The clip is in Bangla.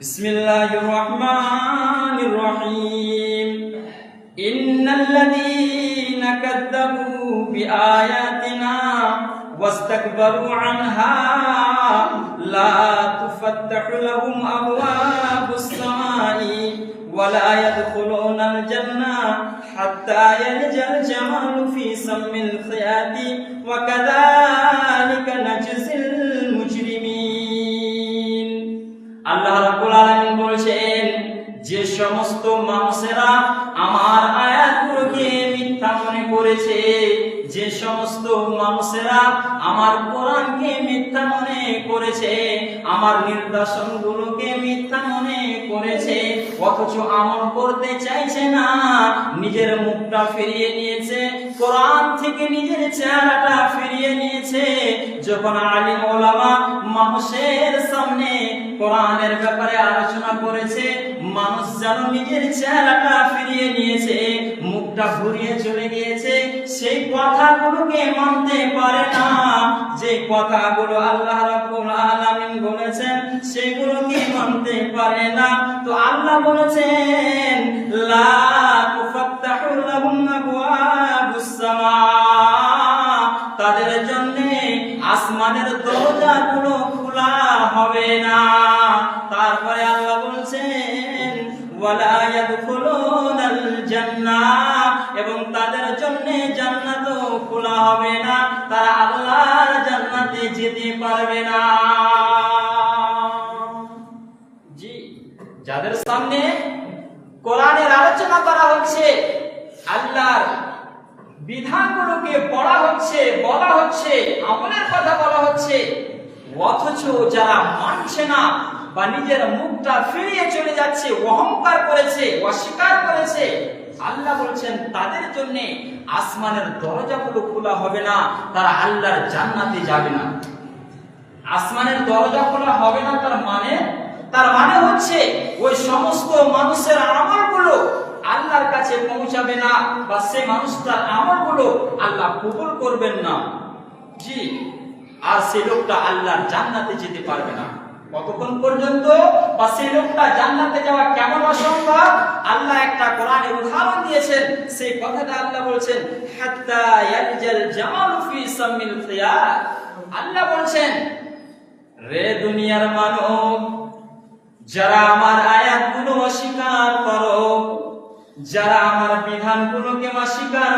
বিসমিল্লাহির রহমানির রহিম। ইন্নাল্লাযীনা কাযযাবু বিআয়াতিনা ওয়াস্তাকবারু আনহা লা তুফাত্তাহু লাহুম আবওয়াবুস সামাই ওয়া লা ইয়াদখুলুনাল জান্নাহ হাত্তা ইয়ালজাল জামালু ফি সাম্মিল খিয়াতি ওয়া কাযালিকা নাজজিল মুজরিমিন। আল্লাহ রাব্বুল আলামিন বলেছেন, যে সমস্ত মানুষেরা আমার আয়াতগুলোকে মিথ্যা মনে করেছে, যে সমস্ত মানুষেরা আমার কোরআনকে মিথ্যা মনে করেছে, আমার নির্দেশনগুলোকে মিথ্যা মনে করেছে, অথচ আমল করতে চাইছে না, নিজের মুখটা ফিরিয়ে নিয়েছে, কোরআন থেকে নিজের চেহারাটা ফিরিয়ে নিয়েছে। যখন আলিম ওলামা মানুষের সামনে কোরআনের ব্যাপারে আলোচনা করেছে, মানুষ যেন নিজের চেহারাটা ফিরিয়ে নিয়েছে, মুখটা ঘুরিয়ে চলে গিয়েছে, সেই কথাগুলোকে মানতে পারে না। যে কথাগুলো আল্লাহ রাব্বুল আলামিন বলেছেন সেগুলোকে মানতে পারে না। তো আল্লাহ বলেছেন, লা তুফাত্তাহু লাহুম আবওয়াবুস সামা, তাদের জন্য আসমানের দরজাগুলো খোলা হবে না। তারপরে আল্লাহ বলছেন, ওয়ালা ইয়াদখুলুনাল জান্নাহ, এবং তাদের জন্য জান্নাতও খোলা হবে না, তারা আল্লাহর জান্নাতে যেতে পারবে না। জি, যাদের সামনে কোরআনের আলোচনা করা হচ্ছে, আল্লাহর বিধানগুলোকে পড়া হচ্ছে, বলা হচ্ছে, আমলের কথা বলা হচ্ছে, অথচ যারা মানছে না বা নিজের মুখটা ফিরিয়ে চলে যাচ্ছে, অহংকার করেছে, অস্বীকার করেছে, আল্লাহ বলছেন তাদের জন্য আসমানের দরজাগুলো খোলা হবে না, তারা আল্লাহর জান্নাতে যাবে না। আসমানের দরজা খোলা হবে না, তার মানে হচ্ছে ওই সমস্ত মানুষের আমলগুলো আল্লাহর কাছে পৌঁছাবে না, বা সেই মানুষটার আমলগুলো আল্লাহ কবুল করবেন না। জি, আর সেই লোকটা আল্লাহর জান্নাতে যেতে পারবে না। কতক্ষণ পর্যন্ত? বা সেই লোকটা জান্নাতে যাওয়া কেমন অসম্ভব, আল্লাহ একটা কোরআনে উদাহরণ দিয়েছেন। সেই কথাটা আল্লাহ বলছেন, হাত্তা ইয়ালজাল জামালু ফি সামিল খিয়াত। আল্লাহ বলছেন, রে দুনিয়ার মানব, যারা আমার আয়াতগুলো অস্বীকার করো, যারা আমার বিধানগুলোকে অস্বীকার